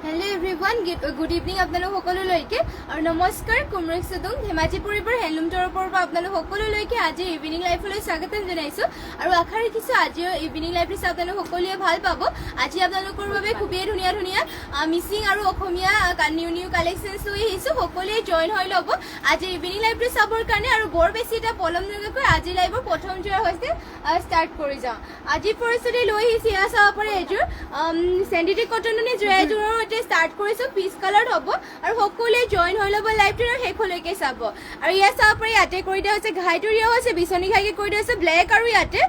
Hello everyone, good evening আপোনালোক সকলোলৈকে আৰু নমস্কাৰ কুমৰক সদং ধেমাজি পৰিবৰ হেলুম তৰফৰ পৰা আপোনালোক সকলোলৈকে আজি ইভিনিং লাইফলৈ স্বাগতম জনাইছো আৰু আশা ৰাখিছো আজি ইভিনিং লাইফ ৰিচ আপোনালোক সকলোৱে ভাল পাব। আজি আপোনালোকৰ বাবে খুবেই ধুনীয়া ধুনীয়া মিচিং আৰু অসমীয়া নিউ কালেকশনছ লৈ আহিছো, সকলোৱে জয়েন হৈ ল'ব আজি ইভিনিং লাইফ ৰিচ চাবৰ কাৰণে। আৰু বৰ বেছি এটা পলম নকৰাকৈ আজি লাইভৰ প্ৰথম যোৰা হৈছে ষ্টাৰ্ট কৰি যাওঁ। আজি পৰিস্থিতি লৈ আহিছে এয়া চাব পাৰে এযোৰ চেণ্ডিটিক কটননি যোৰা এযোৰৰ স্টাৰ্ট কৰিছো, পিচ কালাৰ হ'ব আৰু সকলোৱে জয়েন হৈ ল'ব লাইভটোৰ শেষলৈকে চাব। আৰু ইয়াত চাব পাৰি ইয়াতে কৰি দিয়া হৈছে ঘাইটো দিয়া হৈছে বিচনী ঘাইকে কৰি দিয়া হৈছে ব্লেক আৰু ইয়াতে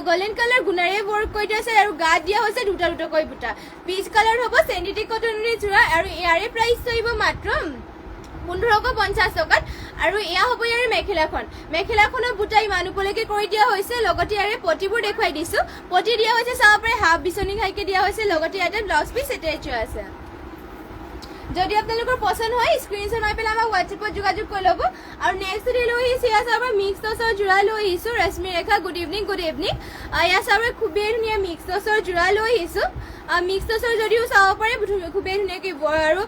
গল্ডেন কালাৰ গুণাৰে ৱৰ্ক কৰি দিয়া হৈছে আৰু গাত দিয়া হৈছে দুটা দুটাকৈ বুটা। পিচ কালাৰ হ'ব চেণ্ডিটিক কটননি যোৰা আৰু ইয়াৰে প্ৰাইচ আহিব মাত্ৰ 1550 টকাত। আৰু এয়া হ'ব ইয়াৰে মেখেলাখনৰ বুটা ইমান ওপৰলৈকে কৰি দিয়া হৈছে, লগতে ইয়াৰে পটিবোৰ দেখুৱাই দিছো। পটি দিয়া হৈছে চাব পাৰে হাফ বিচনী ঘাইকে দিয়া হৈছে, লগতে ইয়াতে ব্লাউজ পিচ এটাচ আছে। যদি আপোনালোকৰ পছন্দ হয় স্ক্ৰীনশ্বট মাৰি পেলাই আমাক হোৱাটছএপত যোগাযোগ কৰি ল'ব। আৰু নেক্সট লৈ আহিছো ইয়াত চাব মিক্স টচৰ যোৰা লৈ আহিছো ৰশ্মি ৰেখা গুড ইভিনিং ইয়াত চাব খুবেই ধুনীয়া মিক্স টচৰ যোৰা লৈ আহিছো। মিক্স টচৰ যদিও চাব পাৰে খুবেই ধুনীয়াকৈ আৰু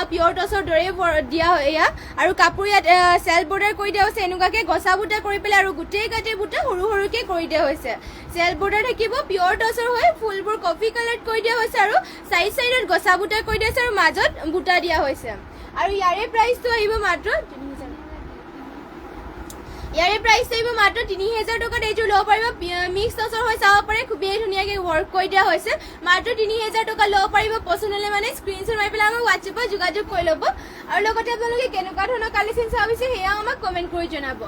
পিয়ৰ টচৰ দৰে দিয়া হয় এয়া। আৰু কাপোৰ ইয়াত চেল্ফ বৰ্ডাৰ কৰি দিয়া হৈছে এনেকুৱাকৈ গছা বুটা কৰি পেলাই আৰু গোটেই গাতে বুটা সৰু সৰুকৈ কৰি দিয়া হৈছে। চেল্ফ বৰ্ডাৰ থাকিব পিয়ৰ টচৰ হৈ ফুলবোৰ কফি কালাৰত কৰি দিয়া হৈছে আৰু চাইডত গছা বুটা কৰি দিয়া হৈছে আৰু মাজত বুটা দিয়া হৈছে। আৰু ইয়াৰে প্ৰাইচটো আহিব মাত্ৰ 3000 টকাত এইযোৰ ল'ব পাৰিব। মিক্স টচৰ হৈ চাব পাৰে খুবেই ধুনীয়াকৈ ৱৰ্ক কৰি দিয়া হৈছে, মাত্ৰ 3000 টকা ল'ব পাৰিব। পচন্দ হ'লে মানে স্ক্ৰীনশ্বট মাৰি পেলাই আমাক হোৱাটছএপত যোগাযোগ কৰি ল'ব। আৰু লগতে আপোনালোকে কেনেকুৱা ধৰণৰ কালেকশ্যন চাব বিচাৰে সেয়াও আমাক কমেণ্ট কৰি জনাব।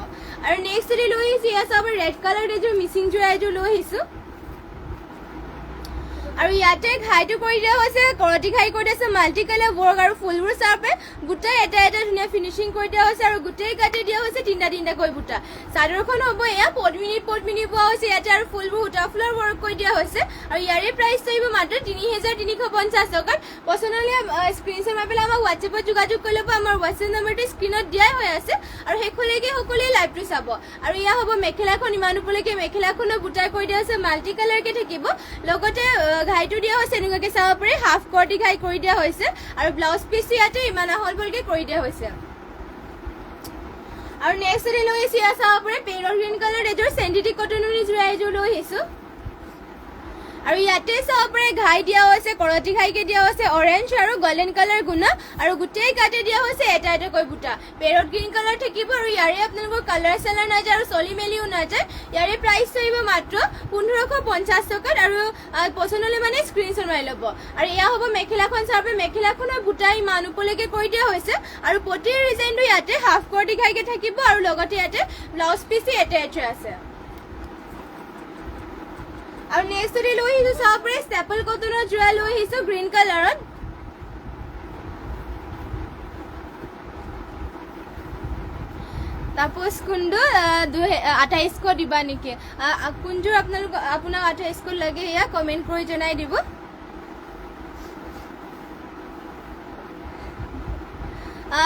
আৰু নেক্সট লৈ আহিছোঁ এয়া চাব ৰেড কালাৰ এযোৰ মিচিং যোৰা এযোৰ লৈ আহিছোঁ। আৰু ইয়াতে ঘাইটো কৰি দিয়া হৈছে কৰতি ঘাই কৰি দিয়া হৈছে মাল্টি কালাৰ ৱৰ্ক আৰু ফুলবোৰ চাৰ্পে গোটেই এটা এটা ধুনীয়া ফিনিচিং কৰি দিয়া হৈছে আৰু গোটেই গাতে দিয়া হৈছে তিনিটাকৈ বুটা। চাদৰখন হ'ব এয়া পদ্মিনী পোৱা হৈছে ইয়াতে আৰু ফুলবোৰ সূতা ফুলৰ ৱৰ্ক কৰি দিয়া হৈছে। আৰু ইয়াৰে প্ৰাইচটো আহিব মাত্ৰ 3350 টকাত। পচন্দ হ'লে স্ক্ৰীনশ্বট মাৰি পেলাই আমাক হোৱাটছএপত যোগাযোগ কৰি ল'ব। আমাৰ হোৱাটছএপ নম্বৰটো স্ক্ৰীণত দিয়াই হৈ আছে আৰু শেষলৈকে সকলোৱে লাইভটো চাব। আৰু এয়া হ'ব মেখেলাখন ইমান ওপৰলৈকে মেখেলাখনৰ বুটা কৰি দিয়া হৈছে মাল্টি কালাৰকে থাকিব, লগতে ঘাইটো দিয়া হৈছে এনেকুৱাকৈ চাব পাৰে হাফ কৰ্টি ঘাই কৰি দিয়া হৈছে আৰু ব্লাউজ পিচ ইয়াতে ইমান আহলবলকে কৰি দিয়া হৈছে। আৰু নেক্সট লৈ আহিছো ইয়াত চাব পাৰে পেৰট গ্ৰীণ কালাৰ এযোৰ চেণ্ডিটিক কটননি যোৰা এযোৰ লৈ আহিছো। আৰু ইয়াতে চাব পাৰে ঘাই দিয়া হৈছে কৰতি ঘাইকে দিয়া হৈছে অৰেঞ্জ আৰু গল্ডেন কালাৰ গুণা আৰু গোটেই গাতে দিয়া হৈছে এটা এটাকৈ বুটা। পেৰট গ্ৰীণ কালাৰ থাকিব আৰু ইয়াৰে আপোনালোকৰ কালাৰ চালাৰ নাযায় আৰু চলি মেলিও নাযায়। ইয়াৰে প্ৰাইচটো আহিব মাত্ৰ 1550 টকাত। আৰু পচন্দ হ'লে মানে স্ক্ৰীনশ্বট মাৰি ল'ব। আৰু এয়া হ'ব মেখেলাখন চাব মেখেলাখনৰ বুটা ইমান ওপৰলৈকে কৰি দিয়া হৈছে আৰু প্ৰতিটো ডিজাইনটো ইয়াতে হাফ কৰতি ঘাইকে থাকিব আৰু লগতে ইয়াতে ব্লাউজ পিচ এটাচ আছে। আৰু নেক্সট লৈ আহিছো চাব পাৰে ষ্টেপল কটনৰ যোৰা লৈ আহিছো গ্ৰীণ কালাৰত। তাপস কুণ্ডু 2800 দিবা নেকি? কোনযোৰ আপোনাক 2800 লাগে এয়া কমেণ্ট কৰি জনাই দিব।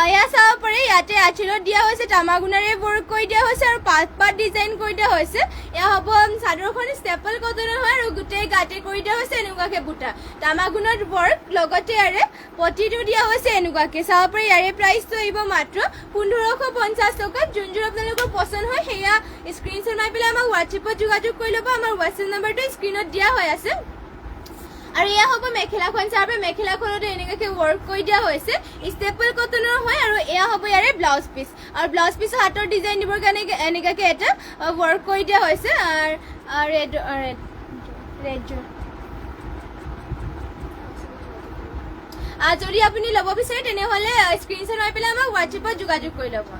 এয়া চাব পাৰে ইয়াতে আঁচলত দিয়া হৈছে তামাগুণাৰে ৱৰ্ক কৰি দিয়া হৈছে আৰু পাত ডিজাইন কৰি দিয়া হৈছে। এয়া হ'ব চাদৰখন ষ্টেপল কটনৰ হয় আৰু গোটেই গাতে কৰি দিয়া হৈছে এনেকুৱাকৈ বুটা তামাগুণত ৱৰ্ক, লগতে ইয়াৰে পটিটো দিয়া হৈছে এনেকুৱাকৈ চাব পাৰে। ইয়াৰে প্ৰাইচটো আহিব মাত্ৰ 1550 টকাত। যোনযোৰ আপোনালোকৰ পচন্দ হয় সেয়া স্ক্ৰীনশ্বট মাৰি পেলাই আমাক হোৱাটছএপত যোগাযোগ কৰি ল'ব। আমাৰ হোৱাটছএপ নম্বৰটো স্ক্ৰীণত দিয়া হৈ আছে। আৰু এয়া হ'ব মেখেলাখন চাব মেখেলাখনতো এনেকুৱাকৈ ৱৰ্ক কৰি দিয়া হৈছে ষ্টেপল কটনৰ হয় আৰু এয়া হ'ব ইয়াৰে ব্লাউজ পিচ। আৰু ব্লাউজ পিচৰ হাতৰ ডিজাইন দিবৰ কাৰণে এনেকুৱাকৈ এটা ৱৰ্ক কৰি দিয়া হৈছে ৰেড যদি আপুনি ল'ব বিচাৰে তেনেহ'লে স্ক্ৰীনশ্বট মাৰি পেলাই আমাক হোৱাটছএপত যোগাযোগ কৰি ল'ব।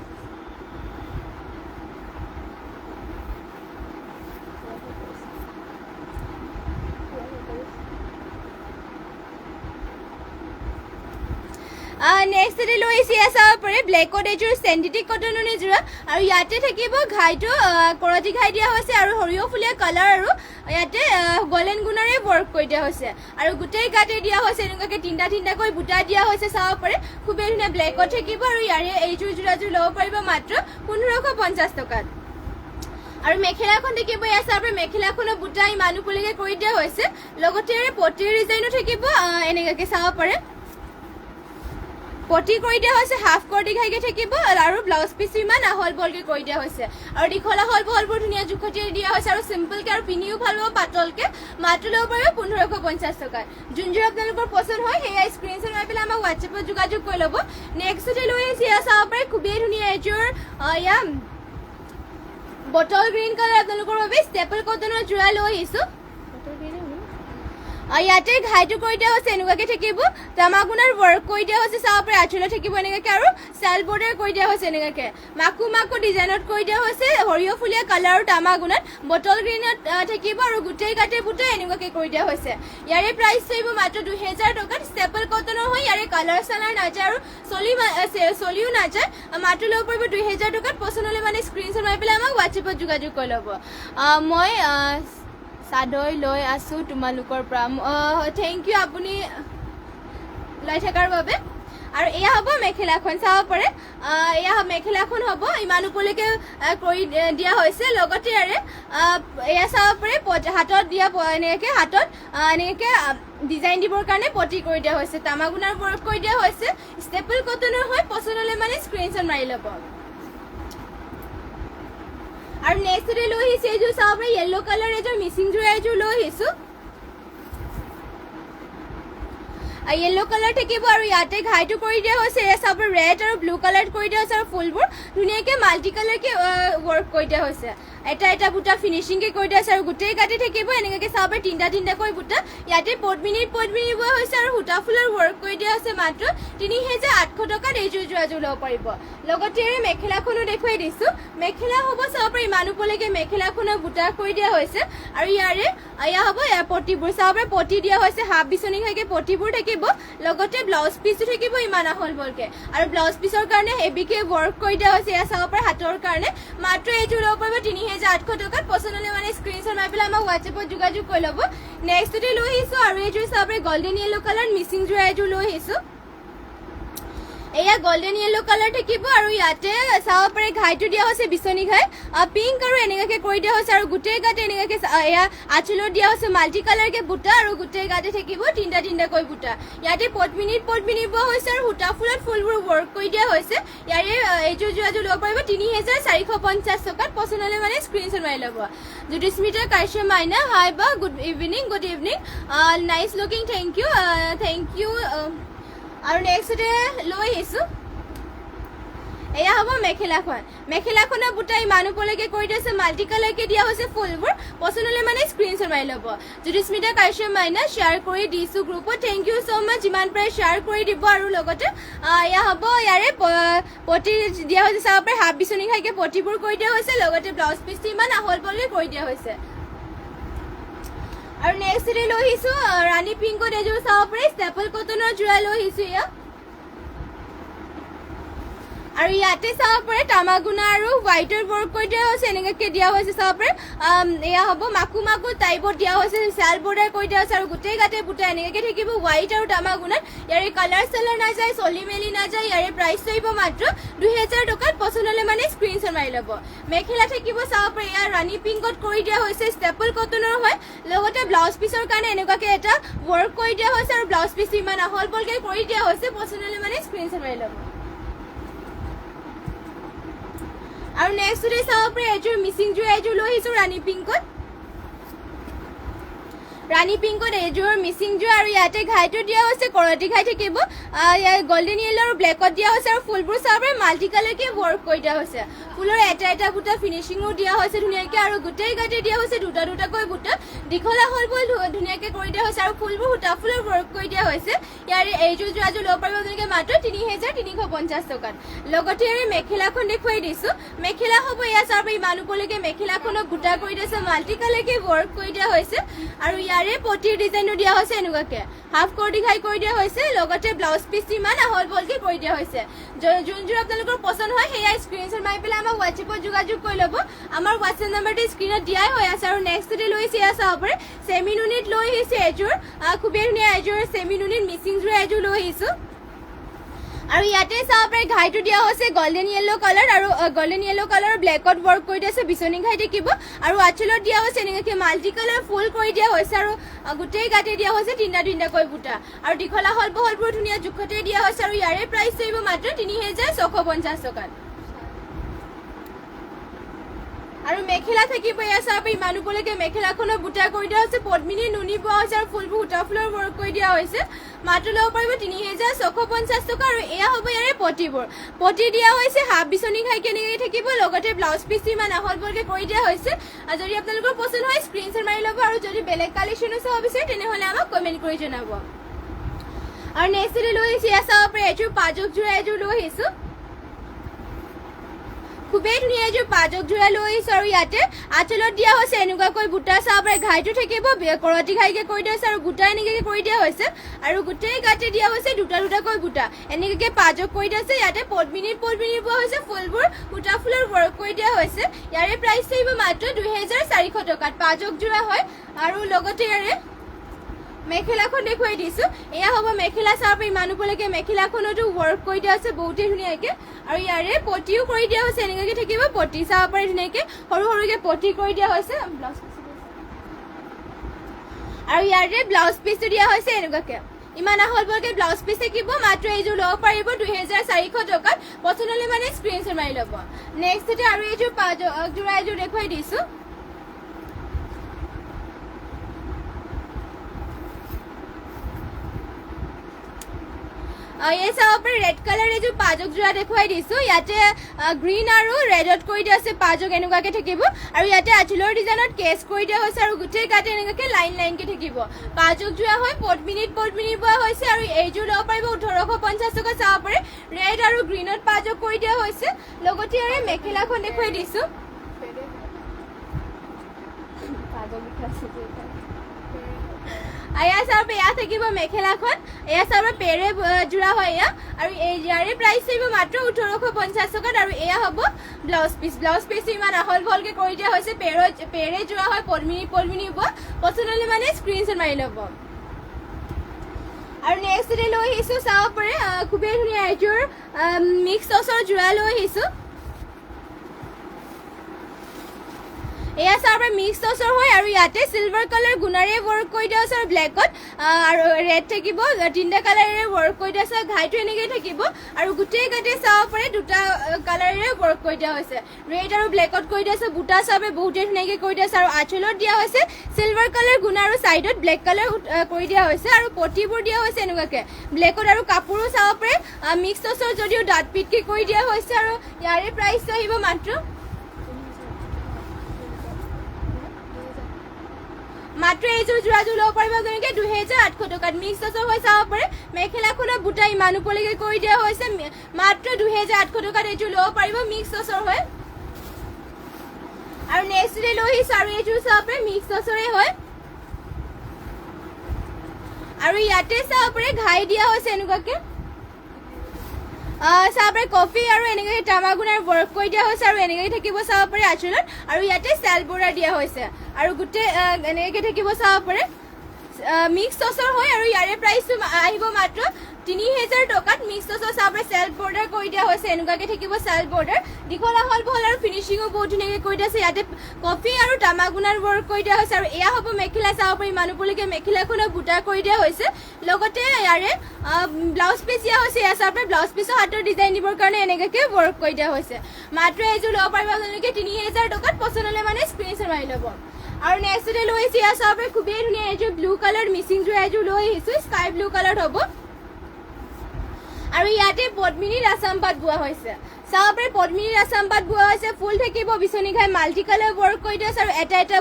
নেক্সট লৈ আহিছে এয়া চাব পাৰে ব্লেকত এযোৰ চেণ্ডিটিক কটননি যোৰা আৰু ইয়াতে থাকিব ঘাইটো কৰতি ঘাই দিয়া হৈছে আৰু সৰিয়হ ফুলীয়া কালাৰ আৰু ইয়াতে গল্ডেন গুণাৰে ৱৰ্ক কৰি দিয়া হৈছে আৰু গোটেই গাতে দিয়া হৈছে এনেকুৱাকৈ তিনিটাকৈ বুটা দিয়া হৈছে চাব পাৰে। খুবেই ধুনীয়া ব্লেকত থাকিব আৰু ইয়াৰে এইযোৰ যোৰাযোৰ ল'ব পাৰিব মাত্ৰ 1550 টকাত। আৰু মেখেলাখন দেখিব এয়া চাব মেখেলাখনৰ বুটা ইমান ওপৰলৈকে কৰি দিয়া হৈছে, লগতে পটিৰ ডিজাইনো থাকিব এনেকুৱাকৈ চাব পাৰে। পটি কৰি দিয়া হৈছে হাফ কৰ্টি ঘাইকে থাকিব আৰু ব্লাউজ পিচ ইমান আহল বলকে কৰি দিয়া হৈছে আৰু দীঘল আহল বহলবোৰ ধুনীয়া জোখতে দিয়া হৈছে আৰু চিম্পলকে আৰু পিন্ধিও ভাল হ'ব পাতলকে মাত্ৰ ল'ব পাৰিব 1550 টকা যোনযোৰ আপোনালোকৰ পছন্দ হয় সেয়া স্ক্ৰীনশ্বট মাৰি পেলাই আমাক হোৱাটছএপত যোগাযোগ কৰি ল'ব নেক্সটতে লৈ আহিছে এয়া চাব পাৰে খুবেই ধুনীয়া এযোৰ এয়া বটল গ্ৰীণ কালাৰ আপোনালোকৰ বাবে ষ্টেপল কটনৰ যোৰা লৈ আহিছোঁ ইয়াতে ঘাইটো কৰি দিয়া হৈছে এনেকুৱাকে থাকিব তামাগুনাৰ ৱৰ্ক কৰি দিয়া হৈছে চাব পাৰে আঁচলত থাকিব এনেকুৱাকে আৰু চেল বৰ্ডাৰ কৰি দিয়া হৈছে এনেকুৱাকে মাকু ডিজাইনত কৰি দিয়া হৈছে সৰিয়হ ফুলীয়া কালাৰ আৰু তামাগুনাত বটল গ্ৰীণত থাকিব আৰু গোটেই কাটে বুটে এনেকুৱাকে কৰি দিয়া হৈছে ইয়াৰে প্ৰাইচ থাকিব মাত্ৰ 2000 টকাত ষ্টেপল কটনৰ হয় ইয়াৰে কালাৰ চালাৰ নাযায় আৰু চলিও নাযায় মাত্ৰ ল'ব পাৰিব 2000 টকাত পছন্দ হ'লে মানে স্ক্ৰীনশ্বট মাৰি পেলাই আমাক হোৱাটছএপত যোগাযোগ কৰি ল'ব মই চাদৰ লৈ আছো তোমালোকৰ পৰা থেংক ইউ আপুনি লৈ থকাৰ বাবে আৰু এয়া হ'ব মেখেলাখন চাব পাৰে এয়া মেখেলাখন হ'ব ইমান ওপৰলৈকে কৰি দিয়া হৈছে লগতে এয়া চাব পাৰে হাতত দিয়া এনেকৈ হাতত এনেকৈ ডিজাইন দিবৰ কাৰণে পটি কৰি দিয়া হৈছে তামাগুনাৰ ৱৰ্ক কৰি দিয়া হৈছে ষ্টেপল কটনৰ হয় পছন্দ হ'লে মানে স্ক্ৰীনশ্বট মাৰি ল'ব আৰু নেক্সটতে লৈ আহিছে এইযোৰ চাব পাৰে য়েল্লো কালাৰ এযোৰ মিচিং যোৰা এযোৰ লৈ আহিছোঁ য়েল্লো কালাৰ থাকিব আৰু ইয়াতে ঘাইটো কৰি দিয়া হৈছে এয়া চাব ৰেড আৰু ব্লু কালাৰ কৰি দিয়া হৈছে আৰু ফুলবোৰ ধুনীয়াকৈ মাল্টি কালাৰকৈ ৱৰ্ক কৰি দিয়া হৈছে এটা বুটা ফিনিচিংকৈ কৰি দিয়া হৈছে আৰু গোটেই কাটি থাকিব এনেকুৱাকৈ চাব পাৰে তিনিটাকৈ বুটা ইয়াতে পদ্মিনী বোৱা হৈছে আৰু সূতা ফুলৰ ৱৰ্ক কৰি দিয়া হৈছে মাত্ৰ 3800 টকাত এইযোৰ যোৰাযোৰ ল'ব পাৰিব লগতে মেখেলাখনো দেখুৱাই দিছোঁ মেখেলা হ'ব চাব পাৰে ইমান ওপৰলৈকে মেখেলাখনৰ বুটা কৰি দিয়া হৈছে আৰু এয়া হ'ব এয়া পটিবোৰ চাব পাৰে পটি দিয়া হৈছে হাফ বিচনী খাইকে পটিবোৰ থাকিব লগতে ব্লাউজ পিচো থাকিব ইমান আহল বলকে আৰু ব্লাউজ পিচৰ কাৰণে হেভিকে ৱৰ্ক কৰি দিয়া হৈছে এয়া চাব পাৰে হাতৰ কাৰণে মাত্ৰ এইযোৰ ল'ব পাৰিব 3800 টকাত পছন্দ হ'লে মানে স্ক্ৰীনশ্বট মাৰি পেলাই আমাক হোৱাটছএপত যোগাযোগ কৰি ল'ব নেক্সটতে লৈ আহিছোঁ আৰু এইযোৰ চাব পাৰে গল্ডেন য়েল্লো কালাৰ মিচিং যোৰা এইযোৰ লৈ আহিছোঁ এয়া গল্ডেন য়েল্লো কালাৰ থাকিব আৰু ইয়াতে চাব পাৰে ঘাইটো দিয়া হৈছে বিচনী ঘাই পিংক আৰু এনেকুৱাকে কৰি দিয়া হৈছে আৰু গোটেই গাতে এনেকুৱাকে এয়া আঁচলত দিয়া হৈছে মাল্টি কালাৰকে বুটা আৰু গোটেই গাতে থাকিব তিনিটাকৈ বুটা ইয়াতে পদ্মিনীত বোৱা হৈছে আৰু সূতা ফুলত ফুলবোৰ ৱৰ্ক কৰি দিয়া হৈছে ইয়াৰে এইযোৰ যোৰাযোৰ ল'ব পাৰিব 3450 টকাত পছন্দ হ'লে মানে স্ক্ৰীনশ্বট মাৰি ল'ব জ্যোতিস্মিতা কাশ্যপ মাইনা হাই বা good evening nice looking thank you আৰু নেক্সটতে লৈ আহিছোঁ এয়া হ'ব মেখেলাখনৰ বুটা ইমান ওপৰলৈকে কৰি দিয়া হৈছে মাল্টি কালাৰকে দিয়া হৈছে ফুলবোৰ পছন্দ হ'লে মানে স্ক্ৰীনশ্বট মাৰি ল'ব জ্যোতিস্মিতা কাশ্যপ মাইনা শ্বেয়াৰ কৰি দিছোঁ গ্ৰুপত থেংক ইউ ছ' মাছ যিমান পাৰে শ্বেয়াৰ কৰি দিব আৰু লগতে এয়া হ'ব ইয়াৰে পটি দিয়া হৈছে চাব পাৰে হাফ বিচনী খাইকে পটিবোৰ কৰি দিয়া হৈছে লগতে ব্লাউজ পিচটো ইমান আহল বলকে কৰি দিয়া হৈছে আৰু নেক্সটতে লৈ আহিছোঁ ৰাণী পিংকত এযোৰ চাব পাৰে ষ্টেপল কটনৰ যোৰা লৈ আহিছোঁ এয়া আৰু ইয়াতে চাব পাৰে তামাগুনা আৰু হোৱাইটৰ ৱৰ্ক কৰি দিয়া হৈছে এনেকুৱাকৈ দিয়া হৈছে চাব পাৰে এয়া হ'ব মাকু টাইপত দিয়া হৈছে চেল বৰ্ডাৰ কৰি দিয়া হৈছে আৰু গোটেই গাতে বুটা এনেকুৱাকৈ থাকিব হোৱাইট আৰু তামাগুনাত ইয়াৰে কালাৰ চালাৰ নাযায় চলি মেলি নাযায় ইয়াৰে প্ৰাইচ থাকিব মাত্ৰ 2000 টকাত পছন্দ হ'লে মানে স্ক্ৰীনশ্বট মাৰি ল'ব মেখেলা থাকিব চাব পাৰে ইয়াৰ ৰাণী পিংকত কৰি দিয়া হৈছে ষ্টেপল কটনৰ হয় লগতে ব্লাউজ পিচৰ কাৰণে এনেকুৱাকৈ এটা ৱৰ্ক কৰি দিয়া হৈছে আৰু ব্লাউজ পিচটো ইমান আহল বলকৈ কৰি দিয়া হৈছে পছন্দ হ'লে মানে স্ক্ৰীনশ্বট মাৰি ল'ব আৰু নেক্সটতে চাব পাৰে এযোৰ মিচিং যোৰা এযোৰ লৈ আহিছোঁ ৰাণী পিংকত এযোৰ মিচিং যোৰা আৰু ইয়াতে ঘাইটো দিয়া হৈছে কৰতি ঘাই থাকিব গল্ডেন য়েল্লো আৰু ব্লেকত দিয়া হৈছে আৰু ফুলবোৰ চাব পাৰে মাল্টি কালাৰকে ৱৰ্ক কৰি দিয়া হৈছে ফুলৰ এটা বুটা ফিনিচিঙো দিয়া হৈছে ধুনীয়াকৈ আৰু গোটেই গাতে দিয়া হৈছে দুটাকৈ বুটা দীঘল আহল বল ধুনীয়াকৈ কৰি দিয়া হৈছে আৰু ফুলবোৰ সূতা ফুলৰ ৱৰ্ক কৰি দিয়া হৈছে ইয়াৰে এইযোৰ যোৰাযোৰ ল'ব পাৰিব আপোনালোকে মাত্ৰ 3350 টকাত লগতে ইয়াৰে মেখেলাখন দেখুৱাই দিছোঁ মেখেলা হ'ব এয়া চাব পাৰে ইমান ওপৰলৈকে মেখেলাখনক গোটা কৰি দিছে মাল্টি কালাৰকে ৱৰ্ক কৰি দিয়া হৈছে আৰু ইয়াৰে পটিৰ ডিজাইনো দিয়া হৈছে এনেকুৱাকৈ হাফ কৰ্টি ঘাই কৰি দিয়া হৈছে লগতে ব্লাউজ পিচ ইমান আহল বলকৈ কৰি দিয়া হৈছে যোনযোৰ আপোনালোকৰ পছন্দ হয় সেয়া স্ক্ৰীনশ্বট মাৰি পেলাই আমাক হোৱাটছএপত যোগাযোগ কৰি ল'ব আমাৰ হোৱাটছএপ নাম্বাৰটো স্ক্ৰীনত দিয়াই হৈ আছে আৰু নেক্সটতে লৈ আহিছে এয়া চাব পাৰে চেমি নুনিত লৈ আহিছে এযোৰ খুবেই ধুনীয়া এযোৰ চেমি নুনিত মিচিং যোৰা এযোৰ লৈ আহিছোঁ আৰু ইয়াতে চাব পাৰে ঘাইটো দিয়া হৈছে গোল্ডেন য়েলো কালাৰ আৰু গোল্ডেন য়েলো কালাৰ ব্লেকত ৱৰ্ক কৰি দিছে বিচনী ঘাই থাকিব আৰু আঁচলত দিয়া হৈছে এনেকৈ মাল্টি কালাৰ ফুল কৰি দিয়া হৈছে আৰু গোটেই গাতে দিয়া হৈছে তিনিটাকৈ বুটা আৰু দীঘলা হল বহলবোৰ ধুনীয়া জোখতে দিয়া হৈছে আৰু ইয়াৰে প্ৰাইচ থাকিব মাত্ৰ 3650 টকাত আৰু মেখেলা থাকিব এয়া চাব ইমান উপলৈকে মেখেলাখনৰ বুটা কৰি দিয়া হৈছে পদ্মিনী নুনি পোৱা হৈছে আৰু ফুলবোৰ সূতা ফুলৰ ৱৰ্ক কৰি দিয়া হৈছে মাত্ৰ ল'ব পাৰিব 3650 টকা আৰু এয়া হ'ব ইয়াৰে পটিবোৰ পটি দিয়া হৈছে হাফ বিচনী খাই কেনেকৈ থাকিব লগতে ব্লাউজ পিচ ইমান আহল বহলকৈ কৰি দিয়া হৈছে আৰু যদি আপোনালোকৰ পচন্দ হয় স্ক্ৰীনশ্বট মাৰি ল'ব আৰু যদি বেলেগ কালেকশ্যনো চাব বিচাৰে তেনেহ'লে আমাক কমেণ্ট কৰি জনাব আৰু নেক্সট লৈ আহিছোঁ এয়া চাব পাৰে এযোৰ পাজক যোৰা এযোৰ লৈ আহিছোঁ খুবেই ধুনীয়া এযোৰ পাজক যোৰা লৈ আহিছোঁ আৰু ইয়াতে আঁচলত দিয়া হৈছে এনেকুৱাকৈ বুটা চাব পাৰে ঘাইটো থাকিব কৰতি ঘাইকৈ কৰি দিয়া হৈছে আৰু বুটা এনেকৈ কৰি দিয়া হৈছে আৰু গোটেই গাতে দিয়া হৈছে দুটাকৈ বুটা এনেকৈ পাজক কৰি দিয়া হৈছে ইয়াতে পদ্মিনী পোৱা হৈছে ফুলবোৰ সূতা ফুলৰ ৱৰ্ক কৰি দিয়া হৈছে ইয়াৰে প্ৰাইচ থাকিব মাত্ৰ 2400 টকাত পাজক যোৰা হয় আৰু লগতে ইয়াৰে মেখেলাখন দেখুৱাই দিছোঁ এয়া হ'ব মেখেলা চাব ইমান উপলৈকে মেখেলাখনতো ৱৰ্ক কৰি দিয়া হৈছে বহুতেই ধুনীয়াকৈ আৰু ইয়াৰে পটিও কৰি দিয়া হৈছে এনেকুৱাকৈ থাকিব পটি চাব পাৰে ধুনীয়াকৈ সৰুকৈ পটি কৰি দিয়া হৈছে আৰু ইয়াৰে ব্লাউজ পিচটো দিয়া হৈছে এনেকুৱাকৈ ইমান আহল বহলকৈ ব্লাউজ পিচ থাকিব মাত্ৰ এইযোৰ ল'ব পাৰিব 2400 টকাত পচন্দ হ'লে মানে স্ক্ৰীনশ্বট মাৰি ল'ব নেক্সটতে আৰু এইযোৰ পাজক যোৰা এযোৰ দেখুৱাই দিছোঁ এই চাব পাৰে ৰেড কালাৰ এযোৰ পাজক যোৰা দেখুৱাই দিছোঁ ইয়াতে গ্ৰীণ আৰু ৰেডত কৰি দিয়া হৈছে পাজক এনেকুৱাকৈ থাকিব আৰু ইয়াতে আঁচলৰ ডিজাইনত কেচ কৰি দিয়া হৈছে আৰু গোটেই গাতে এনেকুৱাকৈ লাইনকৈ থাকিব পাজক যোৰা হয় পদ্মিনীত পোৱা হৈছে আৰু এইযোৰ ল'ব পাৰিব 1850 টকা চাব পাৰে ৰেড আৰু গ্ৰীণত পাজক কৰি দিয়া হৈছে লগতে ইয়াৰে মেখেলাখন দেখুৱাই দিছোঁ এয়া চাব এয়া থাকিব মেখেলাখন এয়া চাব পেৰে যোৰা হয় এয়া আৰু ইয়াৰে প্ৰাইচ থাকিব মাত্ৰ 1850 টকাত আৰু এয়া হ'ব ব্লাউজ পিচ ইমান আহল বহলকৈ কৰি দিয়া হৈছে পেৰে যোৰা হয় পদ্মিনী হ'ব পচন্দ হ'লে মানে স্ক্ৰীনশ্বট মাৰি ল'ব আৰু নেক্সট লৈ আহিছোঁ চাব পাৰে খুবেই ধুনীয়া এযোৰ মিক্স টচৰ যোৰা লৈ আহিছোঁ এয়া চাব মিক্স টচৰ হয় আৰু ইয়াতে চিলভাৰ কালাৰ গুণাৰে ৱৰ্ক কৰি দিয়া হৈছে আৰু ব্লেকত আৰু ৰেড থাকিব তিনিটা কালাৰেৰে ৱৰ্ক কৰি দিয়া হৈছে ঘাইটো এনেকৈ থাকিব আৰু গোটেই গাতে চাব পাৰে দুটা কালাৰেৰে ৱৰ্ক কৰি দিয়া হৈছে ৰেড আৰু ব্লেকত কৰি দিয়া হৈছে বুটা চাবে বহুতেই ধুনীয়াকৈ কৰি দিয়া হৈছে আৰু আঁচলত দিয়া হৈছে চিলভাৰ কালাৰ গুণা আৰু চাইডত ব্লেক কালাৰ কৰি দিয়া হৈছে আৰু পটিবোৰ দিয়া হৈছে এনেকুৱাকৈ ব্লেকত আৰু কাপোৰো চাব পাৰে মিক্স টচৰ যদিও দাঁত পিটকৈ কৰি দিয়া হৈছে আৰু ইয়াৰে প্ৰাইচটো আহিব মাত্ৰ এইযোৰ যোৰাযোৰ ল'ব পাৰিব যেনেকৈ 2800 টকাত মিক্স টচৰ হৈ চাব পাৰে মেখেলাখনৰ বুটা ইমান উপলৈকে কৰি দিয়া হৈছে মাত্ৰ 2800 টকাত এইযোৰ ল'ব পাৰিব মিক্স টচৰ হয় আৰু নেক্সট লৈ আহিছোঁ আৰু এইযোৰ চাব পাৰে মিক্স টচৰে হয় আৰু ইয়াতে চাব পাৰে ঘাই দিয়া হৈছে এনেকুৱাকৈ চাব পাৰে কফি আৰু এনেকৈ টামাগুণাৰ ৱৰ্ক কৰি দিয়া হৈছে আৰু এনেকৈ থাকিব চাব পাৰে আঁচলত আৰু ইয়াতে চেল বৰ্ডাৰ দিয়া হৈছে আৰু গোটেই এনেকৈ থাকিব চাব পাৰে মিক্স টচৰ হয় আৰু ইয়াৰে প্ৰাইচটো আহিব মাত্ৰ 3000 টকাত মিক্স টচৰ চাব পাৰে চেল বৰ্ডাৰ কৰি দিয়া হৈছে এনেকুৱাকৈ থাকিব চেল বৰ্ডাৰ দীঘলা হল বহল আৰু ফিনিচিঙো বহুত ধুনীয়াকৈ কৰি দিয়া হৈছে ইয়াতে কফি আৰু টামাগুণাৰ ৱৰ্ক কৰি দিয়া হৈছে আৰু এয়া হ'ব মেখেলা চাব পাৰি মানুহবোৰলৈকে মেখেলাখনৰ বুটা কৰি দিয়া হৈছে লগতে ইয়াৰে ব্লাউজ পিচ দিয়া হৈছে এয়া চাব পাৰে ব্লাউজ পিচৰ হাতৰ ডিজাইন দিবৰ কাৰণে এনেকুৱাকৈ ৱৰ্ক কৰি দিয়া হৈছে মাত্ৰ এইযোৰ ল'ব পাৰিব আপোনালোকে 3000 টকাত পচন্দ হ'লে মানে স্ক্ৰীনশ্বট মাৰি ল'ব আৰু নেক্সটতে লৈ আহিছোঁ এয়া চাব পাৰে খুবেই ধুনীয়া এযোৰ ব্লু কালাৰ মিচিং যোৰা এযোৰ লৈ আহিছোঁ স্কাই ব্লু কালাৰত হ'ব আৰু ইয়াতে পদ্মিনীৰ আছাম পাট বোৱা হৈছে চাব পাৰে পদ্মিনীৰ আছাম পাট বোৱা হৈছে ফুল থাকিব বিচনী ঘাই মাল্টি কালাৰ ৱৰ্ক কৰি দিয়া হৈছে আৰু এটা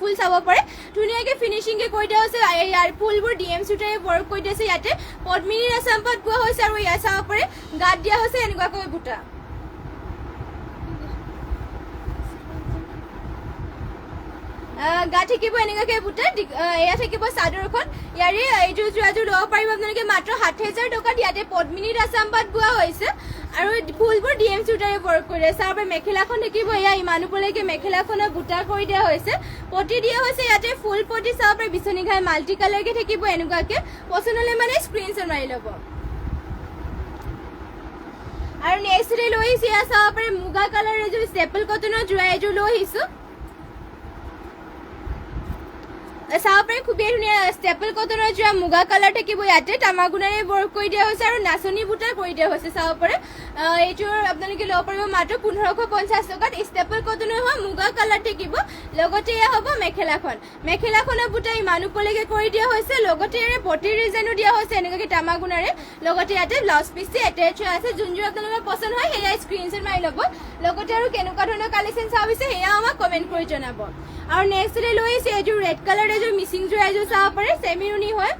ফুল চাব পাৰে ধুনীয়াকৈ ফিনিচিংকৈ কৰি দিয়া হৈছে ইয়াৰ ফুলবোৰ ডিএম চুটাৰে ৱৰ্ক কৰি দিয়া হৈছে ইয়াতে পদ্মিনীৰ আছাম পাট বোৱা হৈছে আৰু ইয়াত চাব পাৰে গাত দিয়া হৈছে এনেকুৱাকৈ বুটা গা থাকিব এনেকুৱাকৈ বুটা এয়া থাকিব চাদৰখন ইয়াৰে এইযোৰ যোৰাযোৰ ল'ব পাৰিব আপোনালোকে মাত্ৰ 7000 টকাত ইয়াতে পদ্মিনীৰ আছাম পাট বোৱা হৈছে আৰু ফুলবোৰ ডিএম চুটাৰে ৱৰ্ক কৰি আছে আৰু মেখেলাখন থাকিব এয়া ইমান উপলৈকে মেখেলাখনৰ বুটা কৰি দিয়া হৈছে পটি দিয়া হৈছে ইয়াতে ফুল পটি চাব পাৰে বিচনী ঘাই মাল্টি কালাৰকৈ থাকিব এনেকুৱাকৈ পচন্দ হ'লে মানে স্ক্ৰীনশ্বট মাৰি ল'ব আৰু নেক্সট ডে লৈ আহিছোঁ এয়া চাব পাৰে মুগা কালাৰ এযোৰ ষ্টেপল কটনৰ যোৰা এযোৰ লৈ আহিছোঁ চাব পাৰে খুবেই ধুনীয়া ষ্টেপল কটনৰ যোৰা মুগা কালাৰ থাকিব ইয়াতে তামাগুণাৰে ৱৰ্ক কৰি দিয়া হৈছে আৰু নাচনী বুটা কৰি দিয়া হৈছে চাব পাৰে এইযোৰ আপোনালোকে ল'ব পাৰিব মাত্ৰ 1550 টকাত ষ্টেপল কটনৰ হয় মুগা কালাৰ থাকিব লগতে এয়া হ'ব মেখেলাখনৰ বুটা ইমান ওপৰলৈকে কৰি দিয়া হৈছে লগতে ইয়াৰে পটিৰ ডিজাইনো দিয়া হৈছে এনেকুৱাকে তামাগুণাৰে লগতে ইয়াতে ব্লাউজ পিচটো এটেচ হৈ আছে যোনযোৰ আপোনালোকৰ পচন্দ হয় সেয়া স্ক্ৰীনশ্বট মাৰি ল'ব লগতে আৰু কেনেকুৱা ধৰণৰ কালেকশ্যন চাব বিচাৰিছে সেয়া আমাক কমেণ্ট কৰি জনাব আৰু নেক্সট ডে লৈ আহিছোঁ এইযোৰ ৰেড কালাৰ এযোৰ মিচিং যোৰা এযোৰ চাব পাৰে চেমিউনি হয়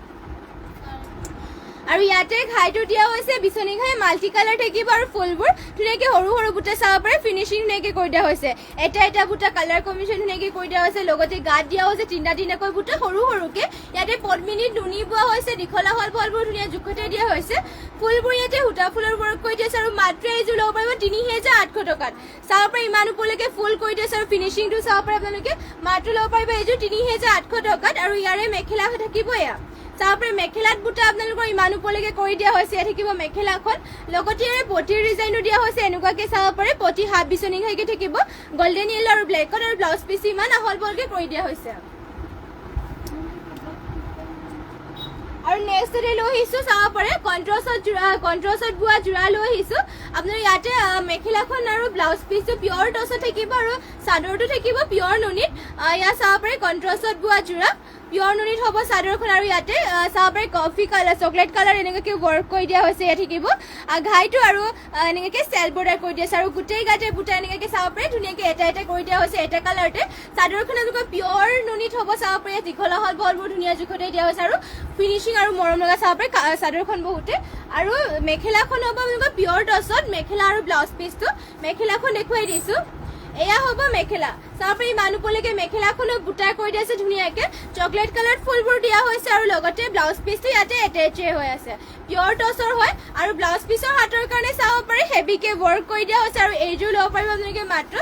আৰু ইয়াতে ঘাইটো দিয়া হৈছে বিচনী ঘাই মাল্টি কালাৰ থাকিব আৰু ফুলবোৰ ধুনীয়াকে সৰু সৰু বুটা চাব পাৰে ফিনিচিং ধুনীয়াকে কৰি দিয়া হৈছে এটা বুটা কালাৰ কম্বিনেশ্যন ধুনীয়াকে কৰি দিয়া হৈছে লগতে গাত দিয়া হৈছে তিনিটাকৈ বুটা সৰু সৰুকে ইয়াতে পদ্মিনীত নুনি বোৱা হৈছে দীঘলা হল বলবোৰ ধুনীয়া জোখতে দিয়া হৈছে ফুলবোৰ ইয়াতে সূতা ফুলৰ ৱৰ্ক কৰি দিছে আৰু মাত্ৰ এইযোৰ ল'ব পাৰিব 3800 টকাত চাব পাৰে ইমান ওপৰলৈকে ফুল কৰি দিছে আৰু ফিনিচিংটো চাব পাৰে আপোনালোকে মাত্ৰ ল'ব পাৰিব এইযোৰ 3800 টকাত আৰু ইয়াৰে মেখেলা থাকিব এয়া চাব পাৰে মেখেলাত বুটা আপোনালোকৰ ইমান ওপৰলৈকে কৰি দিয়া হৈছে ইয়াত থাকিব মেখেলাখন লগতে ইয়াৰে পটিৰ ডিজাইনো দিয়া হৈছে এনেকুৱাকে চাব পাৰে পটি হাফ বিচনী ঘাইকে থাকিব গল্ডেন য়েলো আৰু ব্লেকত আৰু ব্লাউজ পিচ ইমান আহল বহলকে কৰি দিয়া হৈছে আৰু নেক্সট ডে লৈ আহিছোঁ চাব পাৰে কণ্ট্ৰাষ্টত বোৱা যোৰা লৈ আহিছোঁ আপোনাৰ ইয়াতে মেখেলাখন আৰু ব্লাউজ পিচটো পিয়ৰ টছত থাকিব আৰু চাদৰটো থাকিব পিয়ৰ নুনিত ইয়াত চাব পাৰে কণ্ট্ৰাষ্টত বোৱা যোৰা পিয়ৰ নুনিত হ'ব চাদৰখন আৰু ইয়াতে চাব পাৰে কফি কালাৰ চকলেট কালাৰ এনেকুৱাকে ৱৰ্ক কৰি দিয়া হৈছে ইয়াত থাকিব ঘাইটো আৰু এনেকুৱাকে চেল বৰ্ডাৰ কৰি দিয়া হৈছে আৰু গোটেই গাতে বুটা এনেকুৱাকে চাব পাৰে ধুনীয়াকে এটা কৰি দিয়া হৈছে এটা কালাৰতে চাদৰখন এনেকুৱা পিয়ৰ নুনিত হ'ব চাব পাৰে ইয়াত দীঘলা হল বলবোৰ ধুনীয়া জোখতে দিয়া হৈছে আৰু ফিনিচিং আৰু মৰম লগা চাব পাৰে চাদৰখন বহুতে আৰু মেখেলাখন হ'ব এনেকুৱা পিয়ৰ টছত মেখেলা আৰু ব্লাউজ পিচটো মেখেলাখন দেখুৱাই দিছোঁ এয়া হ'ব মেখেলা চাব পাৰে ইমান ওপৰলৈকে মেখেলাখনক বুটা কৰি দিয়া আছে ধুনীয়াকে চকলেট কালাৰ ফুলবোৰ দিয়া হৈছে আৰু লগতে ব্লাউজ পিচটো ইয়াতে এটেচ হৈ আছে পিয়ৰ টছৰ হয় আৰু ব্লাউজ পিচৰ হাতৰ কাৰণে চাব পাৰে হেভিকে ৱৰ্ক কৰি দিয়া হৈছে আৰু এইযোৰ ল'ব পাৰিব আপোনালোকে মাত্ৰ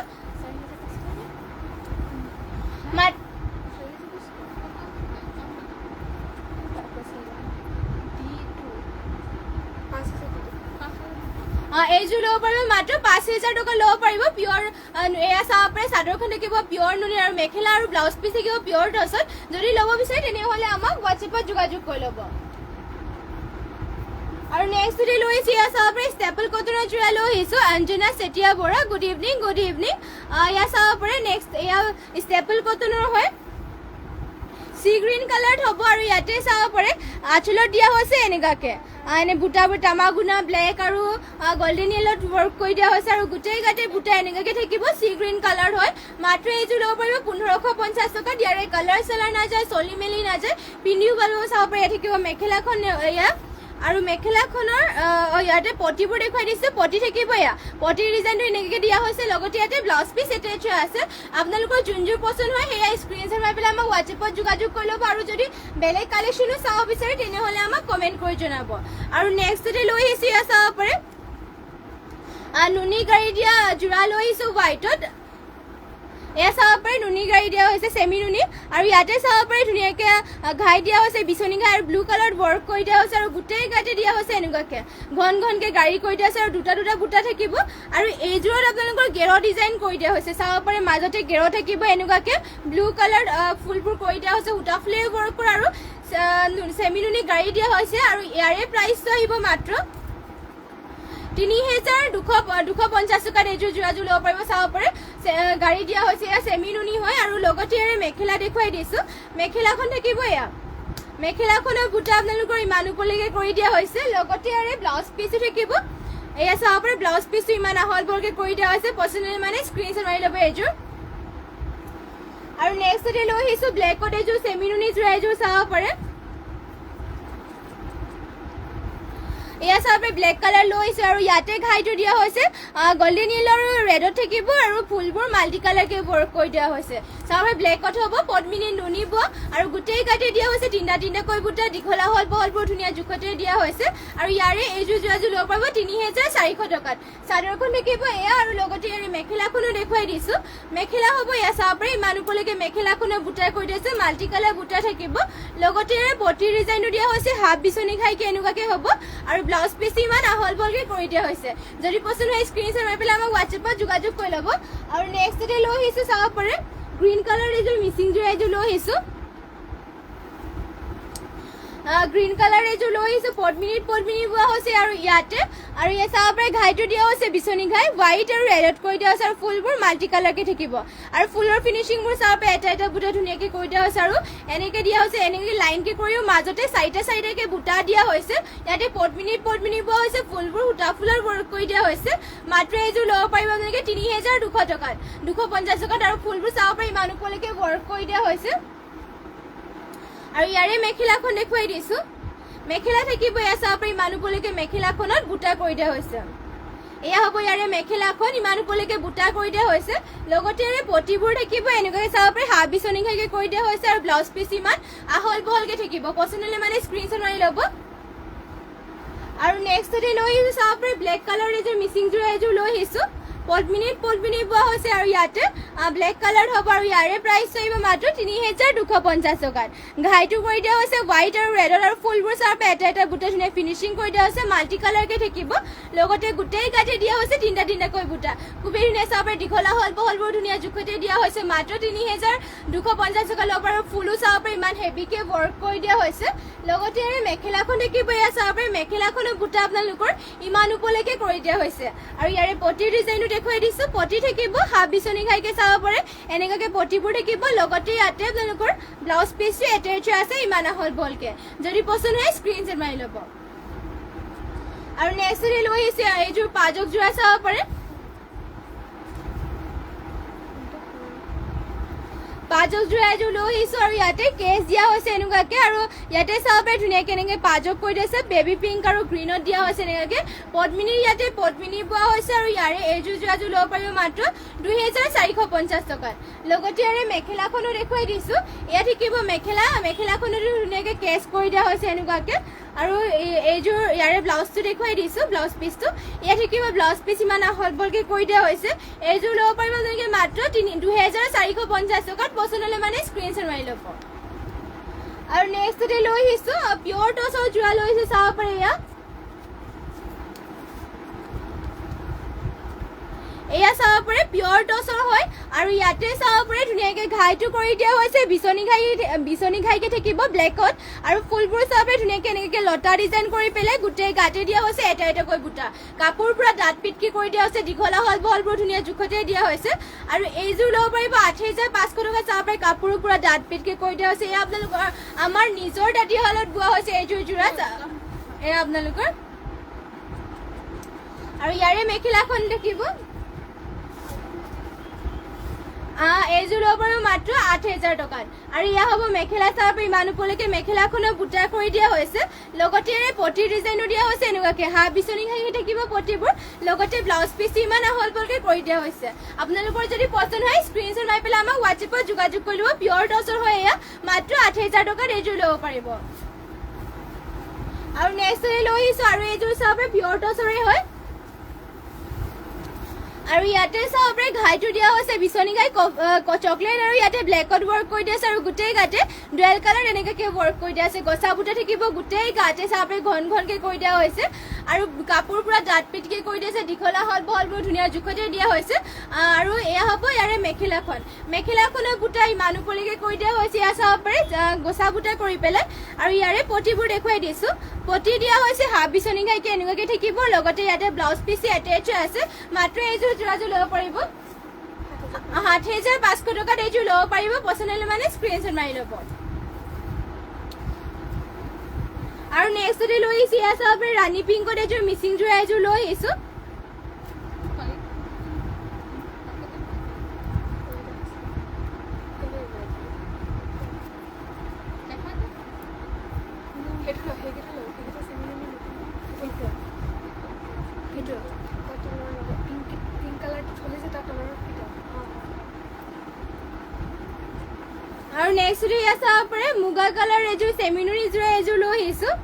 এইযোৰ ল'ব পাৰিব মাত্ৰ 5000 টকা ল'ব পাৰিব পিয়ৰ এয়া চাব পাৰে চাদৰখন থাকিব পিয়ৰ নুনি আৰু মেখেলা আৰু ব্লাউজ পিচ থাকিব পিয়ৰ টছত যদি ল'ব বিচাৰে তেনেহ'লে আমাক হোৱাটছএপত যোগাযোগ কৰি ল'ব আৰু নেক্সট ডে লৈ আহিছোঁ এয়া চাব পাৰে ষ্টেপল কটনৰ যোৰা লৈ আহিছোঁ অঞ্জনা চেতিয়া বৰা গুড ইভিনিং এয়া চাব পাৰে নেক্সট এয়া ষ্টেপল কটনৰ হয় সি গ্ৰীণ কালাৰত হ'ব আৰু ইয়াতে চাব পাৰে আঁচলত দিয়া হৈছে এনেকুৱাকে এনে বুটাবোৰ তামাগুণা ব্লেক আৰু গল্ডেন য়েলত ৱৰ্ক কৰি দিয়া হৈছে আৰু গোটেই গাতে বুটা এনেকুৱাকে থাকিব সি গ্ৰীণ কালাৰ হয় মাত্ৰ এইযোৰ ল'ব পাৰিব 1550 টকাত ইয়াৰে কালাৰ চালাৰ নাযায় চলি মেলি নাযায় পিন্ধিও ভাল চাব পাৰে ইয়াত থাকিব মেখেলাখন এয়া আৰু মেখেলাখনৰ ইয়াতে পটিবোৰ দেখুৱাই দিছোঁ পটি থাকিব এয়া পটিৰ ডিজাইনটো এনেকৈ দিয়া হৈছে লগতে ইয়াতে ব্লাউজ পিচ এটেচ হৈ আছে আপোনালোকৰ যোনযোৰ পচন্দ হয় সেয়া স্ক্ৰীনশ্বট মাৰি পেলাই আমাক হোৱাটছএপত যোগাযোগ কৰি ল'ব আৰু যদি বেলেগ কালেকশ্যনো চাব বিচাৰে তেনেহ'লে আমাক কমেণ্ট কৰি জনাব আৰু নেক্সট ডে লৈ আহিছোঁ এয়া চাব পাৰে নুনি গাড়ী দিয়া যোৰা লৈ আহিছোঁ হোৱাইটত এয়া চাব পাৰে নুনি গাড়ী দিয়া হৈছে চেমি নুনি আৰু ইয়াতে চাব পাৰে ধুনীয়াকৈ ঘাই দিয়া হৈছে বিচনী ঘাই আৰু ব্লু কালাৰত ৱৰ্ক কৰি দিয়া হৈছে আৰু গোটেই গাতে দিয়া হৈছে এনেকুৱাকৈ ঘনকৈ গাড়ী কৰি দিয়া হৈছে আৰু দুটা বুটা থাকিব আৰু এইযোৰত আপোনালোকৰ গেৰ ডিজাইন কৰি দিয়া হৈছে চাব পাৰে মাজতে গেৰ থাকিব এনেকুৱাকৈ ব্লু কালাৰ ফুলবোৰ কৰি দিয়া হৈছে সূতা ফুলেৰে ৱৰ্ক কৰা আৰু চেমি নুনি গাড়ী দিয়া হৈছে আৰু ইয়াৰে প্ৰাইচটো আহিব মাত্ৰ 3250 টকাত এইযোৰ যোৰাযোৰ ল'ব পাৰিব চাব পাৰে গাড়ী দিয়া হৈছে এয়া চেমি নুনি হয় আৰু লগতে ইয়াৰে মেখেলা দেখুৱাই দিছোঁ মেখেলাখন থাকিব এয়া মেখেলাখনৰ বুটা আপোনালোকৰ ইমান ওপৰলৈকে কৰি দিয়া হৈছে লগতে ইয়াৰে ব্লাউজ পিচো থাকিব এয়া চাব পাৰে ব্লাউজ পিচটো ইমান আহল বহলকে কৰি দিয়া হৈছে পচন্দ মানে স্ক্ৰীনশ্বট মাৰি ল'ব এইযোৰ আৰু নেক্সট ডে লৈ আহিছোঁ ব্লেকত এইযোৰ চেমি নুনি যোৰা এযোৰ চাব পাৰে এয়া চাব পাৰে ব্লেক কালাৰ লৈ আহিছোঁ আৰু ইয়াতে ঘাইটো দিয়া হৈছে গল্ডেন য়েলো আৰু ৰেডত থাকিব আৰু ফুলবোৰ মাল্টি কালাৰকে ৱৰ্ক কৰি দিয়া হৈছে চাওঁ ব্লেকত হ'ব পদ্মিনী নুনি বোৱা আৰু গোটেই গাতে দিয়া হৈছে তিনিটাকৈ বুটা দীঘলা হল বহলবোৰ ধুনীয়া জোখতে দিয়া হৈছে আৰু ইয়াৰে এইযোৰ যোৱাযোৰ ল'ব পাৰিব ৩,৪০০ টকাত চাদৰখন দেখিব এয়া আৰু লগতে ইয়াৰে মেখেলাখনো দেখুৱাই দিছো মেখেলা হ'ব এয়া চাব পাৰি ইমান ওপৰলৈকে মেখেলাখনো বুটাই কৰি দিছে মাল্টি কালাৰ বুটা থাকিব লগতে ইয়াৰে পটি ডিজাইনো দিয়া হৈছে হাফ বিচনী খাইকে এনেকুৱাকে হ'ব আৰু ব্লাউজ পিচ ইমান আহল বহলকে কৰি দিয়া হৈছে যদি পছন্দ হয় স্ক্ৰীনশ্বট মাৰি পেলাই আমাক হোৱাটছএপত যোগাযোগ কৰি ল'ব আৰু নেক্সট লৈ আহিছো চাব পাৰে গ্ৰীণ কালাৰ এইযোৰ মিচিংযোৰ এইযোৰ লৈ আহিছো গ্ৰীণ কালাৰ এইযোৰ লৈ আহিছো পদ্মিনী বোৱা হৈছে আৰু ইয়াতে আৰু ইয়াত চাব পাৰে ঘাইটো দিয়া হৈছে বিচনী ঘাই হোৱাইট আৰু ৰেডত কৰি দিয়া হৈছে আৰু ফুলবোৰ মাল্টি কালাৰকে থাকিব আৰু ফুলৰ ফিনিচিংবোৰ চাব পাৰে এটা বুটা ধুনীয়াকে কৰি দিয়া হৈছে আৰু এনেকে দিয়া হৈছে এনেকে লাইনকে কৰিও মাজতে চাৰিটাকে বুটা দিয়া হৈছে ইয়াতে পদ্মিনী বোৱা হৈছে ফুলবোৰ সূতা ফুলৰ ৱৰ্ক কৰি দিয়া হৈছে মাত্ৰ এইযোৰ ল'ব পাৰিব আপোনালোকে ৩,২০০ টকাত 250 টকাত আৰু ফুলবোৰ চাব পাৰে ইমান ওপৰলৈকে ৱৰ্ক কৰি দিয়া হৈছে আৰু ইয়াৰে মেখেলাখন দেখুৱাই দিছো মেখেলা থাকিব এয়া চাব পাৰি ইমান ওপৰলৈকে মেখেলাখনত বুটা কৰি দিয়া হৈছে এয়া হ'ব ইয়াৰে মেখেলাখন ইমান ওপৰলৈকে বুটা কৰি দিয়া হৈছে লগতে ইয়াৰে পটিবোৰ থাকিব এনেকুৱাকে চাব পাৰি হাফ বিচনী খাইকে কৰি দিয়া হৈছে আৰু ব্লাউজ পিচ ইমান আহল বহলকে থাকিব পছন্দ হ'লে মানে স্ক্ৰীনশ্বট মাৰি ল'ব আৰু নেক্সটতে লৈ আহিছো চাব পাৰি ব্লেক কালাৰ এইযোৰ মিচিংযোৰ এইযোৰ লৈ আহিছো পদ্মিনী বোৱা হৈছে আৰু ইয়াতে ব্লেক কালাৰ হ'ব আৰু ইয়াৰে প্ৰাইচ আহিব মাত্ৰ ৩,২50 টকাত ঘাইটো কৰি দিয়া হৈছে হোৱাইট আৰু ৰেডৰ আৰু ফুলবোৰ চাব এটা বুটা ধুনীয়া ফিনিচিং কৰি দিয়া হৈছে মাল্টি কালাৰকে থাকিব লগতে গোটেই গাতে দিয়া হৈছে তিনিটাকৈ বুটা খুবেই ধুনীয়া চাব পাৰে দীঘলা হল বহলবোৰ ধুনীয়া জোখতে দিয়া হৈছে মাত্ৰ ৩,২50 টকা ল'ব আৰু ফুলো চাব পাৰে ইমান হেভিকে ৱৰ্ক কৰি দিয়া হৈছে লগতে ইয়াৰে মেখেলাখন দেখিব এয়া চাব পাৰে মেখেলাখনো বুটা আপোনালোকৰ ইমান ওপৰলৈকে কৰি দিয়া হৈছে আৰু ইয়াৰে পটিৰ ডিজাইনো দেখুৱাই দিছো পটি থাকিব হাফ বিচনী খাইকে চাব পাৰে এনেকুৱাকে পটিবোৰ থাকিব লগতে ইয়াতে আপোনালোকৰ ব্লাউজ পিচটো এটেচ আছে ইমান আহল বহলকে যদি পছন্দ হয় স্ক্ৰীনশ্বট মাৰি ল'ব আৰু নেক্সট লৈ আহিছে এইযোৰ পাজক যোৰা চাব পাৰে পাজক যোৰা এযোৰ লৈ আহিছো আৰু ইয়াতে কেছ দিয়া হৈছে এনেকুৱাকে আৰু ইয়াতে চাব পাৰে ধুনীয়াকে এনেকে পাজক কৰি দিছে বেবী পিংক আৰু গ্ৰীণত দিয়া হৈছে এনেকুৱাকে পদ্মিনীৰ ইয়াতে পদ্মিনী বোৱা হৈছে আৰু ইয়াৰে এইযোৰ যোৰাযোৰ ল'ব পাৰিব মাত্ৰ ২,৪৫০ টকাত লগতে ইয়াৰে মেখেলাখনো দেখুৱাই দিছো ইয়াত থাকিব মেখেলাখনো ধুনীয়াকে কেছ কৰি দিয়া হৈছে এনেকুৱাকে আৰু এইযোৰ ইয়াৰে ব্লাউজটো দেখুৱাই দিছো ব্লাউজ পিচটো ইয়াত থাকিব ব্লাউজ পিচ ইমান আহল বহলকে কৰি দিয়া হৈছে এইযোৰ ল'ব পাৰিব যেনেকে মাত্ৰ ২,৪৫০ টকাত পছন্দ হ'লে মানে স্ক্ৰীনশ্বট মাৰি ল'ব আৰু নেক্সটতে লৈ আহিছো পিয়ৰ টচৰ যোৰা লৈ আহিছো চাব পাৰে এয়া চাব পাৰে পিয়ৰ টচৰ হয় আৰু ইয়াতে চাব পাৰে ধুনীয়াকে ঘাইটো কৰি দিয়া হৈছে বিচনী ঘাইকে থাকিব ব্লেকত আৰু ফুলবোৰ চাব পাৰে ধুনীয়াকে এনেকে লতা ডিজাইন কৰি পেলাই গোটেই গাতে দিয়া হৈছে এটাকৈ বুটা কাপোৰ পুৰা দাঁত পিটকি কৰি দিয়া হৈছে দীঘলা হল বহলবোৰ ধুনীয়া জোখতে দিয়া হৈছে আৰু এইযোৰ ল'ব পাৰিব ৮,৫০০ টকা চাব পাৰে কাপোৰো পুৰা দাঁত পিটকি কৰি দিয়া হৈছে এয়া আপোনালোকৰ আমাৰ নিজৰ দাঁতি হলত বোৱা হৈছে এইযোৰ যোৰা এয়া আপোনালোকৰ আৰু ইয়াৰে মেখেলাখন দেখিব এইযোৰ ল'ব পাৰিব মাত্ৰ ৮,০০০ টকাত আৰু ইয়া হ'ব মেখেলা চাব পাৰি ইমান ওপৰলৈকে মেখেলাখনো বুটা কৰি দিয়া হৈছে লগতে পটিৰ ডিজাইনো দিয়া হৈছে এনেকুৱাকে হাফ বিচনী খাই থাকিব পটিবোৰ লগতে ব্লাউজ পিচ ইমান আহল বহলকে কৰি দিয়া হৈছে আপোনালোকৰ যদি পছন্দ হয় স্ক্ৰীনশ্বট মাৰি পেলাই আমাক হোৱাটছএপত যোগাযোগ কৰি ল'ব পিয়ৰ টচৰ হয় এয়া মাত্ৰ ৮,০০০ টকাত এইযোৰ ল'ব পাৰিব আৰু নেক্সট লৈ আহিছো আৰু এইযোৰ চাব পাৰে পিয়ৰ টচৰে হয় আৰু ইয়াতে চাব পাৰে ঘাইটো দিয়া হৈছে বিচনী ঘাই চকলেট আৰু ইয়াতে ব্লেকত ৱৰ্ক কৰি দিয়া আছে আৰু গোটেই গাতে ডুৱেল কালাৰ এনেকুৱাকে ৱৰ্ক কৰি দিয়া আছে গছা বুটা থাকিব গোটেই গাতে চাব পাৰে ঘনকে কৰি দিয়া হৈছে আৰু কাপোৰ পুৰা দাঁত পিটকি কৰি দিছে দীঘলা হল বহলবোৰ ধুনীয়া জোখতে দিয়া হৈছে আৰু এয়া হ'ব ইয়াৰে মেখেলাখনৰ বুটা ইমান ওপৰলৈকে কৰি দিয়া হৈছে এয়া চাব পাৰে গছা বুটা কৰি পেলাই আৰু ইয়াৰে পটিবোৰ দেখুৱাই দিছো পটি দিয়া হৈছে হাফ বিচনী ঘাইকে এনেকুৱাকে থাকিব লগতে ইয়াতে ব্লাউজ পিচ এটেচ আছে মাত্ৰ এইযোৰ যোৰাযোৰ ল'ব পাৰিব ৭,৫০০ টকাত এইযোৰ ল'ব পাৰিব পছন্দ হ'লে মানে স্ক্ৰীনশ্বট মাৰি ল'ব আৰু নেক্সটতে লৈ আহিছো এয়া চাব পাৰে ৰাণী পিংকত এইযোৰ মিচিং যোৰা এযোৰ লৈ আহিছো নেক্সট ইয়া চাব পাৰে মুগা কালাৰ এযোৰ চেমিনুনি যোৰা এযোৰ লৈ আহিছোঁ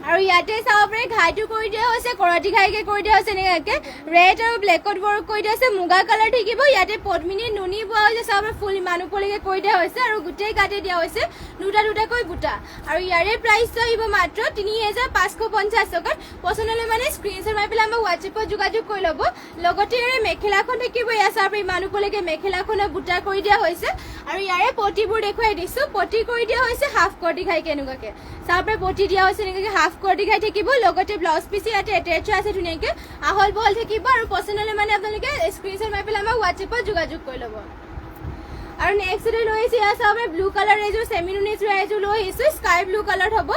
আৰু ইয়াতে চাব পাৰে ঘাইটো কৰি দিয়া হৈছে কৰাটি ঘাইকে কৰি দিয়া হৈছে এনেকৈ ৰেড আৰু ব্লেকত ৱৰ্ক কৰি দিয়া হৈছে মুগা কালাৰ থাকিব ইয়াতে পদ্মিনী নুনি বোৱা হৈছে চাব পাৰে ফুল ইমান ওপৰলৈকে কৰি দিয়া হৈছে আৰু গোটেই গাতে দিয়া হৈছে দুটা দুটাকৈ বুটা আৰু ইয়াৰে প্ৰাইচটো আহিব মাত্ৰ ৩,৫৫০ টকাত পচন্দ হ'লে মানে স্ক্ৰীনশ্বট মাৰি পেলাই আমাক হোৱাটছএপত যোগাযোগ কৰি ল'ব লগতে ইয়াৰে মেখেলাখন থাকিব ইয়াৰ চাব পাৰে ইমান ওপৰলৈকে মেখেলাখনত বুটা কৰি দিয়া হৈছে আৰু ইয়াৰে পটিবোৰ দেখুৱাই দিছোঁ পটি কৰি দিয়া হৈছে হাফ কটি ঘাই কেনেকুৱাকৈ চাব পাৰে পটি দিয়া হৈছে এনেকুৱাকৈ হাফ কটি ঘাই থাকিব লগতে ব্লাউজ পিচ ইয়াতে এটেচ আছে ধুনীয়াকৈ আহল বহল থাকিব আৰু পচন্দ হ'লে মানে আপোনালোকে স্ক্ৰীনশ্বট মাৰি পেলাই আমাক হোৱাটছএপত যোগাযোগ কৰি ল'ব আৰু নেক্সট লৈ আহিছোঁ ইয়াৰ চাব পাৰে ব্লু কালাৰ এযোৰ চেমিনুনি যোৰা এযোৰ লৈ আহিছোঁ স্কাই ব্লু কালাৰ হ'ব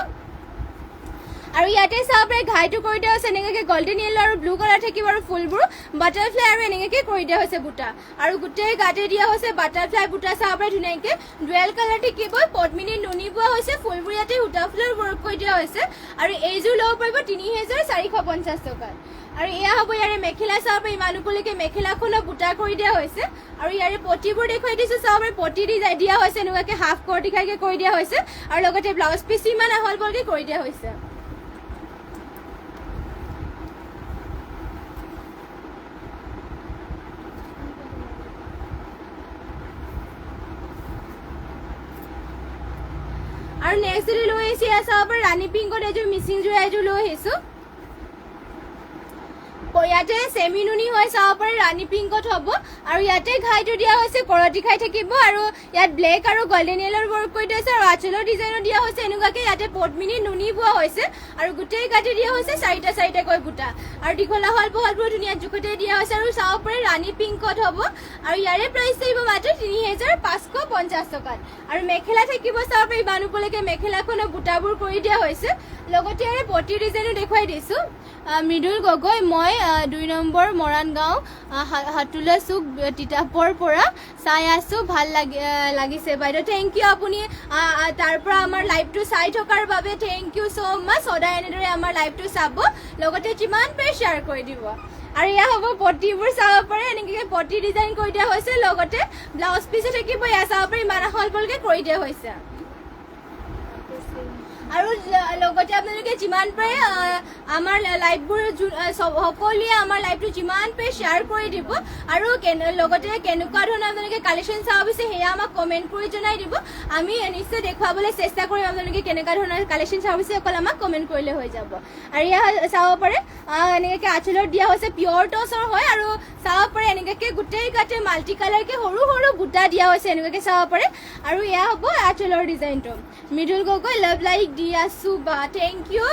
আৰু ইয়াতে চাব পাৰে ঘাইটো কৰি দিয়া হৈছে এনেকৈ গল্ডেন য়েলো আৰু ব্লু কালাৰ থাকিব আৰু ফুলবোৰ বাটাৰফ্লাই আৰু এনেকৈ কৰি দিয়া হৈছে বুটা আৰু গোটেই গাতে দিয়া হৈছে বাটাৰফ্লাই বুটা চাব পাৰে ধুনীয়াকৈ ডুৱেল কালাৰ থাকিব পদ্মিনী নুনি বোৱা হৈছে ফুলবোৰ ইয়াতে সূতা ফুলৰ ৱৰ্ক কৰি দিয়া হৈছে আৰু এইযোৰ ল'ব পাৰিব ৩,৪৫০ টকাত আৰু এয়া হ'ব ইয়াৰে মেখেলা চাব পাৰে ইমান ওপৰলৈকে মেখেলাখনত বুটা কৰি দিয়া হৈছে আৰু ইয়াৰে পটিবোৰ দেখুৱাই দিছোঁ চাব পাৰে পটি দিয়া হৈছে এনেকুৱাকৈ হাফ কটি ঘাইকৈ কৰি দিয়া হৈছে আৰু লগতে ব্লাউজ পিচ ইমান আহল বহলকৈ কৰি দিয়া হৈছে আৰু নেক্সট লৈ আহিছোঁ এয়া চাব পাৰে ৰাণী পিংকত এযোৰ মিচিং যোৰা এযোৰ লৈ আহিছোঁ ইয়াতে চেমিনুনি হয় চাব পাৰে ৰাণী পিংকত হ'ব আৰু ইয়াতে ঘাইটো দিয়া হৈছে কৰতি ঘাই থাকিব আৰু ইয়াত ব্লেক আৰু গল্ডেন য়েলৰ ৱৰ্ক কৰি দিয়া হৈছে আৰু আঁচলৰ ডিজাইনো দিয়া হৈছে এনেকুৱাকৈ ইয়াতে পদ্মিনী নুনি বোৱা হৈছে আৰু গোটেই গাতে দিয়া হৈছে চাৰিটাকৈ বুটা আৰু দীঘল আহল বহলবোৰ ধুনীয়া জোখতে দিয়া হৈছে আৰু চাব পাৰে ৰাণী পিংকত হ'ব আৰু ইয়াৰে প্ৰাইচ থাকিব মাত্ৰ ৩,৫৫০ টকাত আৰু মেখেলা থাকিব চাব পাৰে ইমান ওপৰলৈকে মেখেলাখনৰ বুটাবোৰ কৰি দিয়া হৈছে লগতে ইয়াৰে পটি ডিজাইনো দেখুৱাই দিছোঁ মৃদুল গগৈ মই ২ নম্বৰ মৰাণ গাঁও হাতুলা চুক তিতাপৰ পৰা চাই আছোঁ ভাল লাগিছে বাইদেউ থেংক ইউ আপুনি তাৰ পৰা আমাৰ লাইভটো চাই থকাৰ বাবে থেংক ইউ ছ' মাছ সদায় এনেদৰে আমাৰ লাইভটো চাব লগতে যিমান পাৰে শ্বেয়াৰ কৰি দিব আৰু এয়া হ'ব পটিবোৰ চাব পাৰে এনেকৈ পটি ডিজাইন কৰি দিয়া হৈছে লগতে ব্লাউজ পিচো থাকিব এয়া চাব পাৰে ইমান আহল বহলকৈ কৰি দিয়া হৈছে আৰু লগতে আপোনালোকে যিমান পাৰে আমাৰ লাইভবোৰ সকলোৱে আমাৰ লাইভটো যিমান পাৰে শ্বেয়াৰ কৰি দিব আৰু লগতে কেনেকুৱা ধৰণৰ আপোনালোকে কালেকশ্যন চাব বিচাৰে সেয়া আমাক কমেণ্ট কৰি জনাই দিব আমি নিশ্চয় দেখুৱাবলৈ চেষ্টা কৰিম আপোনালোকে কেনেকুৱা ধৰণৰ কালেকশ্যন চাব বিচাৰে অকল আমাক কমেণ্ট কৰিলে হৈ যাব আৰু এয়া চাব পাৰে এনেকৈ আঁচলত দিয়া হৈছে পিয়ৰ টচৰ হয় আৰু চাব পাৰে এনেকুৱাকৈ গোটেই গাতে মাল্টি কালাৰকৈ সৰু সৰু বুটা দিয়া হৈছে এনেকুৱাকৈ চাব পাৰে আৰু এয়া হ'ব আঁচলৰ ডিজাইনটো মৃদুল গগৈ লাভ লাইক দি আছোঁ বা থেংক ইউ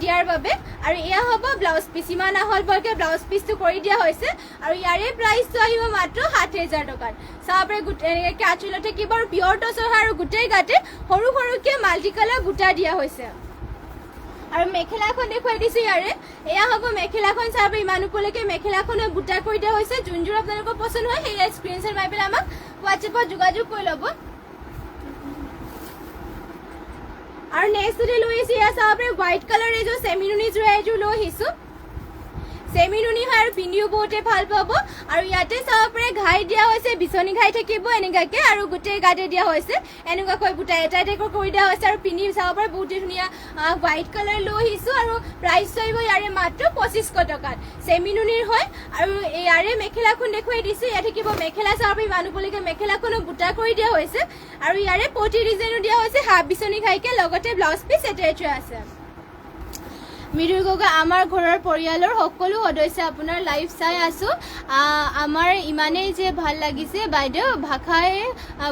দিয়াৰ বাবে আৰু এয়া হ'ব ব্লাউজ পিচ ইমান আহল বহলকৈ ব্লাউজ পিচটো কৰি দিয়া হৈছে আৰু ইয়াৰে প্ৰাইচটো আহিব মাত্ৰ ৭,০০০ টকাত চাব পাৰে এনেকৈ আঁচলত থাকিব আৰু পিয়ৰ টচৰ হয় আৰু গোটেই গাতে সৰু সৰুকৈ মাল্টি কালাৰ বুটা দিয়া হৈছে আৰু মেখেলাখন দেখুৱাই দিছোঁ ইয়াৰে এয়া হ'ব মেখেলাখন চাব পাৰে ইমান ওপৰলৈকে মেখেলাখনত বুটা কৰি দিয়া হৈছে যোনযোৰ আপোনালোকৰ পচন্দ হয় সেয়া স্ক্ৰীনশ্বট মাৰি পেলাই আমাক হোৱাটছএপত যোগাযোগ কৰি ল'ব আৰু নেক্সট লৈ আহিছোঁ এয়া চাব পাৰে হোৱাইট কালাৰ এযোৰ চেমিনুনি যোৰা এযোৰ লৈ আহিছোঁ চেমিনুনি হয় আৰু পিন্ধিও বহুতে ভাল পাব আৰু ইয়াতে চাব পাৰে ঘাই দিয়া হৈছে বিচনী ঘাই থাকিব এনেকুৱাকৈ আৰু গোটেই গাতে দিয়া হৈছে এনেকুৱাকৈ বুটা এটা এটাকৈ কৰি দিয়া হৈছে আৰু পিন্ধি চাব পাৰে বহুতে ধুনীয়া হোৱাইট কালাৰ লৈ আহিছোঁ আৰু প্ৰাইচটো আহিব ইয়াৰে মাত্ৰ ২৫০০ টকাত চেমিনুনিৰ হয় আৰু ইয়াৰে মেখেলাখন দেখুৱাই দিছোঁ ইয়াত থাকিব মেখেলা চাব পাৰে ইমান ওপৰলৈকে মেখেলাখনো বুটা কৰি দিয়া হৈছে আৰু ইয়াৰে পটি ডিজাইনো দিয়া হৈছে হাফ বিচনী ঘাইকৈ লগতে ব্লাউজ পিচ এটেচ আছে মৃদুল গগৈ আমাৰ ঘৰৰ পৰিয়ালৰ সকলো সদস্য আপোনাৰ লাইভ চাই আছোঁ আমাৰ ইমানেই যে ভাল লাগিছে বাইদেউ ভাষাই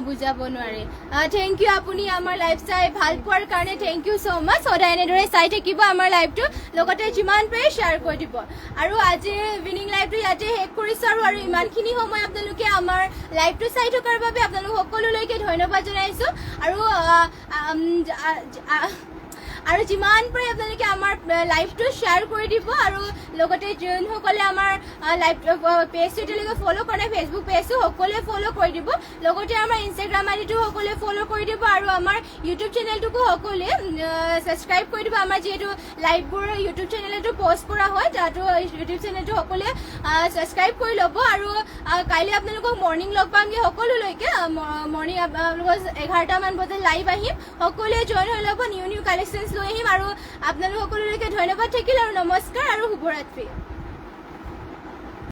বুজাব নোৱাৰে থেংক ইউ আপুনি আমাৰ লাইভ চাই ভাল পোৱাৰ কাৰণে থেংক ইউ ছ' মাছ সদায় এনেদৰে চাই থাকিব আমাৰ লাইভটো লগতে যিমান পাৰে শ্বেয়াৰ কৰি দিব আৰু আজিৰ ইভিনিং লাইভটো ইয়াতে শেষ কৰিছোঁ আৰু ইমানখিনি সময় আপোনালোকে আমাৰ লাইভটো চাই থকাৰ বাবে আপোনালোক সকলোলৈকে ধন্যবাদ জনাইছোঁ আৰু আৰু যিমান পাৰে আপোনালোকে আমাৰ লাইভটো শ্বেয়াৰ কৰি দিব আৰু লগতে যোনসকলে আমাৰ লাইভ পেজটো এতিয়ালৈকে ফ'ল' কৰা নাই ফেচবুক পেজটো সকলোৱে ফ'ল' কৰি দিব লগতে আমাৰ ইনষ্টাগ্ৰাম আইডিটো সকলোৱে ফ'ল' কৰি দিব আৰু আমাৰ ইউটিউব চেনেলটোকো সকলোৱে ছাবস্ক্ৰাইব কৰি দিব আমাৰ যিহেতু লাইভবোৰ ইউটিউব চেনেলতো পষ্ট কৰা হয় তাতো ইউটিউব চেনেলটো সকলোৱে ছাবস্ক্ৰাইব কৰি ল'ব আৰু কাইলৈ আপোনালোকক মৰ্ণিং লগ পামগৈ সকলোলৈকে মৰ্ণিং আপোনালোকৰ 11টামান বজাত লাইভ আহিম সকলোৱে জইন হৈ ল'ব নিউ কালেকশ্যনছ লৈ আহিম আৰু আপোনালোক সকলোলৈকে ধন্যবাদ থাকিল আৰু নমস্কাৰ আৰু শুভৰাত্ৰি